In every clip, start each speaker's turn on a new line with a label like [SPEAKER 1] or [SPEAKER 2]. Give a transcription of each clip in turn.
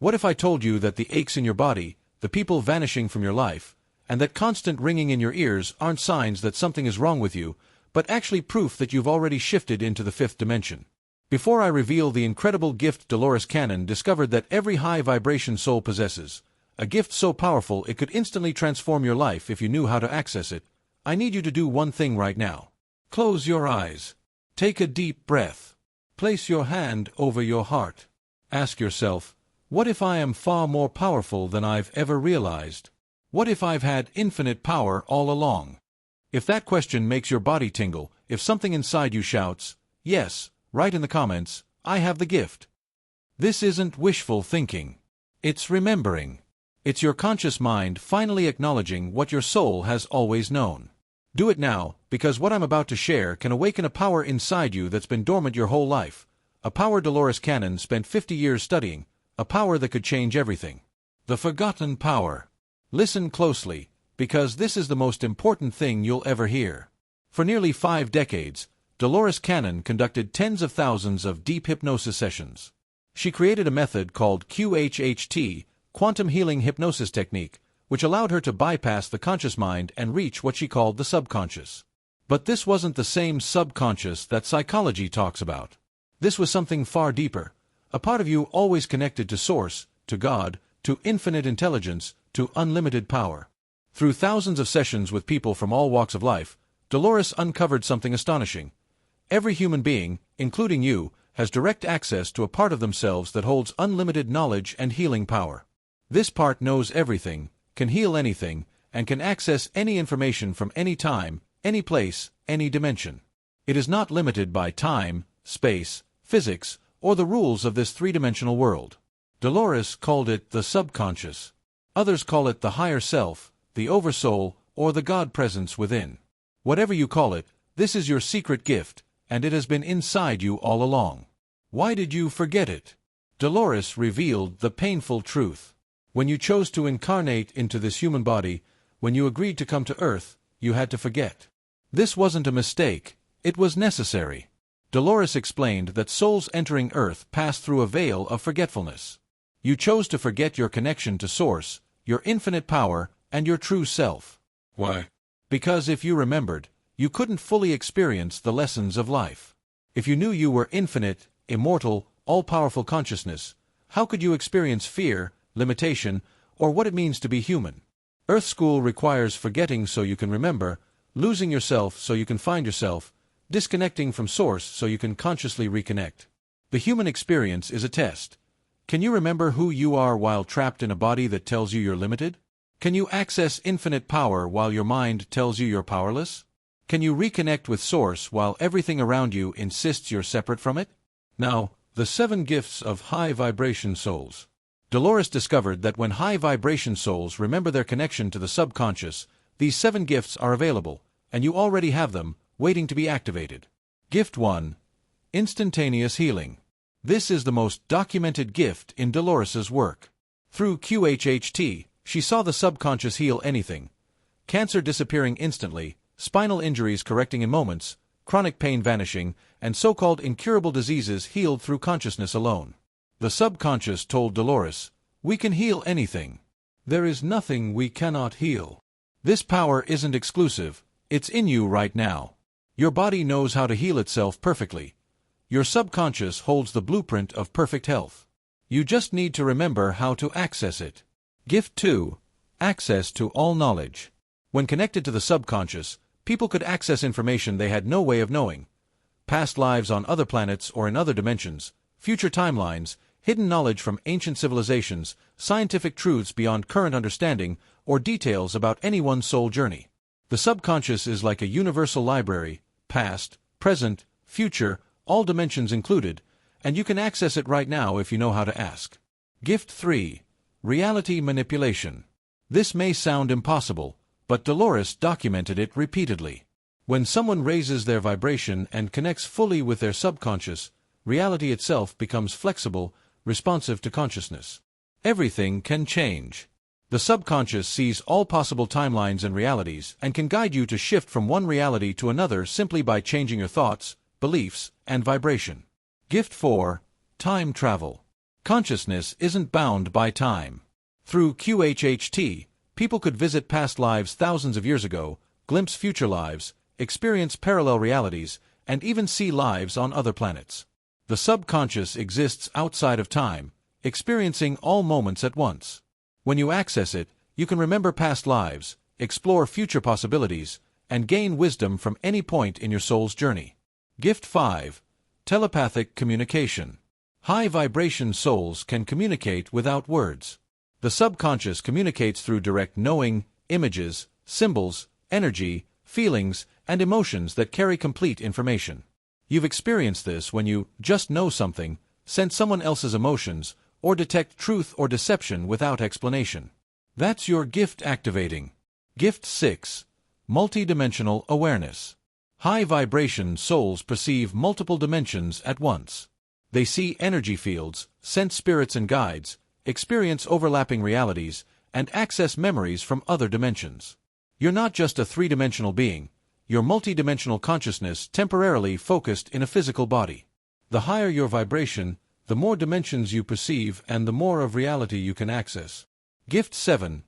[SPEAKER 1] What if I told you that the aches in your body, the people vanishing from your life, and that constant ringing in your ears aren't signs that something is wrong with you, but actually proof that you've already shifted into the fifth dimension? Before I reveal the incredible gift Dolores Cannon discovered that every high-vibration soul possesses, a gift so powerful it could instantly transform your life if you knew how to access it, I need you to do one thing right now. Close your eyes. Take a deep breath. Place your hand over your heart. Ask yourself, what if I am far more powerful than I've ever realized? What if I've had infinite power all along? If that question makes your body tingle, if something inside you shouts, yes, write in the comments, I have the gift. This isn't wishful thinking. It's remembering. It's your conscious mind finally acknowledging what your soul has always known. Do it now, because what I'm about to share can awaken a power inside you that's been dormant your whole life. A power Dolores Cannon spent 50 years studying, a power that could change everything. The forgotten power. Listen closely, because this is the most important thing you'll ever hear. For nearly 5 decades, Dolores Cannon conducted tens of thousands of deep hypnosis sessions. She created a method called QHHT, Quantum Healing Hypnosis Technique, which allowed her to bypass the conscious mind and reach what she called the subconscious. But this wasn't the same subconscious that psychology talks about. This was something far deeper, a part of you always connected to Source, to God, to infinite intelligence, to unlimited power. Through thousands of sessions with people from all walks of life, Dolores uncovered something astonishing. Every human being, including you, has direct access to a part of themselves that holds unlimited knowledge and healing power. This part knows everything, can heal anything, and can access any information from any time, any place, any dimension. It is not limited by time, space, physics, or the rules of this three-dimensional world. Dolores called it the subconscious. Others call it the higher self, the oversoul, or the God presence within. Whatever you call it, this is your secret gift, and it has been inside you all along. Why did you forget it? Dolores revealed the painful truth. When you chose to incarnate into this human body, when you agreed to come to Earth, you had to forget. This wasn't a mistake, it was necessary. Dolores explained that souls entering Earth pass through a veil of forgetfulness. You chose to forget your connection to Source, your infinite power, and your true self.
[SPEAKER 2] Why?
[SPEAKER 1] Because if you remembered, you couldn't fully experience the lessons of life. If you knew you were infinite, immortal, all-powerful consciousness, how could you experience fear, limitation, or what it means to be human? Earth School requires forgetting so you can remember, losing yourself so you can find yourself, disconnecting from Source so you can consciously reconnect. The human experience is a test. Can you remember who you are while trapped in a body that tells you you're limited? Can you access infinite power while your mind tells you you're powerless? Can you reconnect with Source while everything around you insists you're separate from it? Now, the 7 gifts of high-vibration souls. Dolores discovered that when high-vibration souls remember their connection to the subconscious, these 7 gifts are available, and you already have them, waiting to be activated. Gift 1. Instantaneous healing. This is the most documented gift in Dolores's work. Through QHHT, she saw the subconscious heal anything. Cancer disappearing instantly, spinal injuries correcting in moments, chronic pain vanishing, and so-called incurable diseases healed through consciousness alone. The subconscious told Dolores, "We can heal anything. There is nothing we cannot heal." This power isn't exclusive, it's in you right now. Your body knows how to heal itself perfectly. Your subconscious holds the blueprint of perfect health. You just need to remember how to access it. Gift 2. Access to all knowledge. When connected to the subconscious, people could access information they had no way of knowing. Past lives on other planets or in other dimensions, future timelines, hidden knowledge from ancient civilizations, scientific truths beyond current understanding, or details about anyone's soul journey. The subconscious is like a universal library, past, present, future, all dimensions included, and you can access it right now if you know how to ask. Gift 3. Reality manipulation. This may sound impossible, but Dolores documented it repeatedly. When someone raises their vibration and connects fully with their subconscious, reality itself becomes flexible, responsive to consciousness. Everything can change. The subconscious sees all possible timelines and realities and can guide you to shift from one reality to another simply by changing your thoughts, beliefs, and vibration. Gift 4. Time travel. Consciousness isn't bound by time. Through QHHT, people could visit past lives thousands of years ago, glimpse future lives, experience parallel realities, and even see lives on other planets. The subconscious exists outside of time, experiencing all moments at once. When you access it, you can remember past lives, explore future possibilities, and gain wisdom from any point in your soul's journey. Gift 5. Telepathic communication. High-vibration souls can communicate without words. The subconscious communicates through direct knowing, images, symbols, energy, feelings, and emotions that carry complete information. You've experienced this when you just know something, sense someone else's emotions, or detect truth or deception without explanation. That's your gift activating. Gift 6. Multidimensional awareness. High-vibration souls perceive multiple dimensions at once. They see energy fields, sense spirits and guides, experience overlapping realities, and access memories from other dimensions. You're not just a three-dimensional being, you're multidimensional consciousness temporarily focused in a physical body. The higher your vibration, the more dimensions you perceive and the more of reality you can access. Gift 7.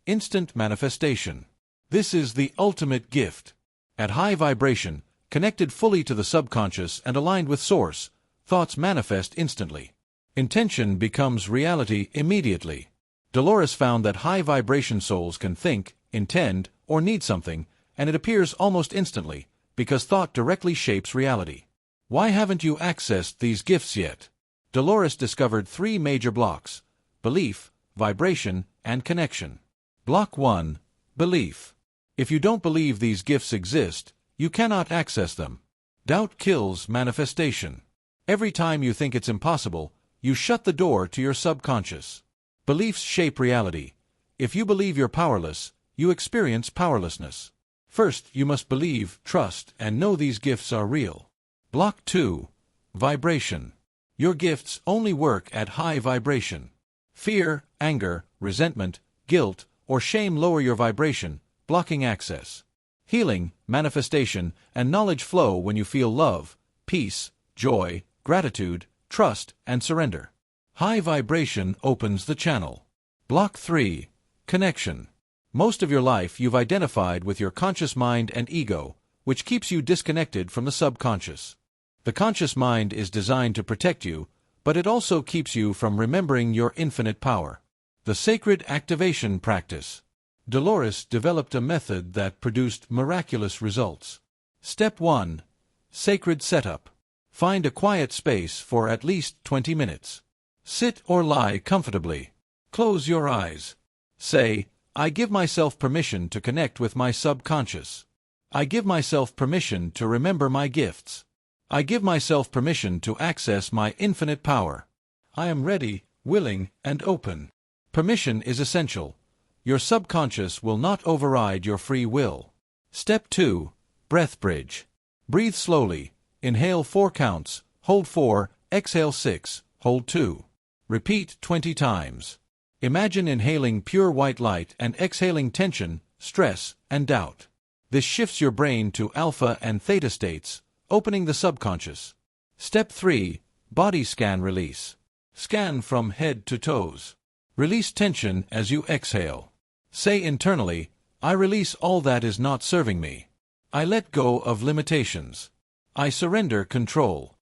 [SPEAKER 1] Instant manifestation. This is the ultimate gift. At high vibration, connected fully to the subconscious and aligned with Source, thoughts manifest instantly. Intention becomes reality immediately. Dolores found that high-vibration souls can think, intend, or need something, and it appears almost instantly, because thought directly shapes reality. Why haven't you accessed these gifts yet? Dolores discovered 3 major blocks: belief, vibration, and connection. Block 1. Belief. If you don't believe these gifts exist, you cannot access them. Doubt kills manifestation. Every time you think it's impossible, you shut the door to your subconscious. Beliefs shape reality. If you believe you're powerless, you experience powerlessness. First, you must believe, trust, and know these gifts are real. Block 2. Vibration. Your gifts only work at high vibration. Fear, anger, resentment, guilt, or shame lower your vibration, blocking access. Healing, manifestation, and knowledge flow when you feel love, peace, joy, gratitude, trust, and surrender. High vibration opens the channel. Block 3. Connection. Most of your life you've identified with your conscious mind and ego, which keeps you disconnected from the subconscious. The conscious mind is designed to protect you, but it also keeps you from remembering your infinite power. The Sacred Activation Practice. Dolores developed a method that produced miraculous results. Step 1. Sacred Setup. Find a quiet space for at least 20 minutes. Sit or lie comfortably. Close your eyes. Say, I give myself permission to connect with my subconscious. I give myself permission to remember my gifts. I give myself permission to access my infinite power. I am ready, willing, and open. Permission is essential. Your subconscious will not override your free will. Step 2. Breath Bridge. Breathe slowly. Inhale 4 counts, hold 4, exhale 6, hold 2. Repeat 20 times. Imagine inhaling pure white light and exhaling tension, stress, and doubt. This shifts your brain to alpha and theta states, opening the subconscious. Step 3. Body Scan Release. Scan from head to toes. Release tension as you exhale. Say internally, I release all that is not serving me. I let go of limitations. I surrender control.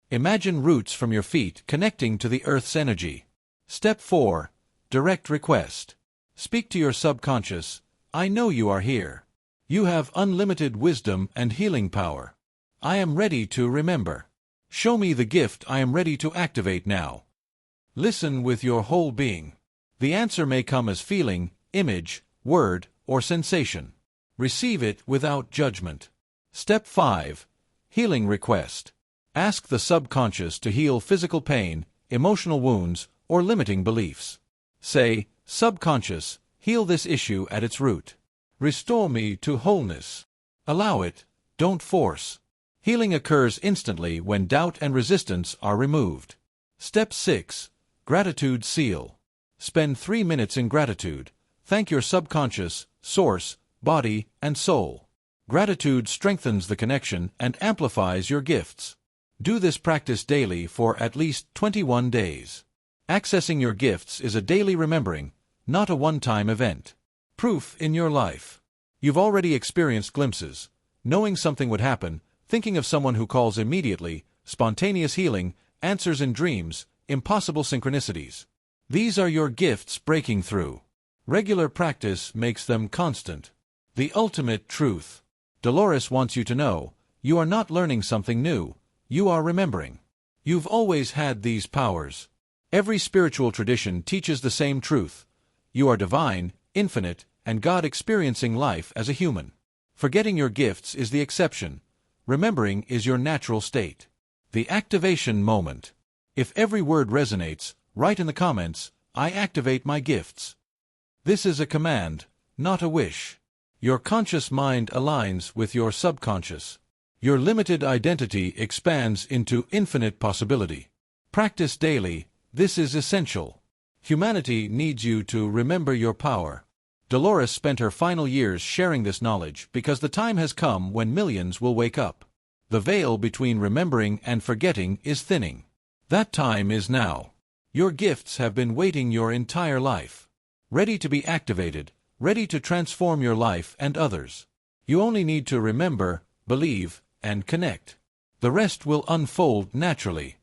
[SPEAKER 1] Imagine roots from your feet connecting to the Earth's energy. Step 4. Direct Request. Speak to your subconscious, I know you are here. You have unlimited wisdom and healing power. I am ready to remember. Show me the gift I am ready to activate now. Listen with your whole being. The answer may come as feeling, image, word, or sensation. Receive it without judgment. Step 5. Healing Request. Ask the subconscious to heal physical pain, emotional wounds, or limiting beliefs. Say, Subconscious, heal this issue at its root. Restore me to wholeness. Allow it, don't force. Healing occurs instantly when doubt and resistance are removed. Step 6. Gratitude Seal. Spend 3 minutes in gratitude. Thank your subconscious, source, body, and soul. Gratitude strengthens the connection and amplifies your gifts. Do this practice daily for at least 21 days. Accessing your gifts is a daily remembering, not a one-time event. Proof in your life. You've already experienced glimpses, knowing something would happen, thinking of someone who calls immediately, spontaneous healing, answers in dreams, impossible synchronicities. These are your gifts breaking through. Regular practice makes them constant. The ultimate truth. Dolores wants you to know, you are not learning something new, you are remembering. You've always had these powers. Every spiritual tradition teaches the same truth. You are divine, infinite, and God experiencing life as a human. Forgetting your gifts is the exception. Remembering is your natural state. The activation moment. If every word resonates, write in the comments, I activate my gifts. This is a command, not a wish. Your conscious mind aligns with your subconscious. Your limited identity expands into infinite possibility. Practice daily, this is essential. Humanity needs you to remember your power. Dolores spent her final years sharing this knowledge because the time has come when millions will wake up. The veil between remembering and forgetting is thinning. That time is now. Your gifts have been waiting your entire life. Ready to be activated, ready to transform your life and others. You only need to remember, believe, and connect. The rest will unfold naturally.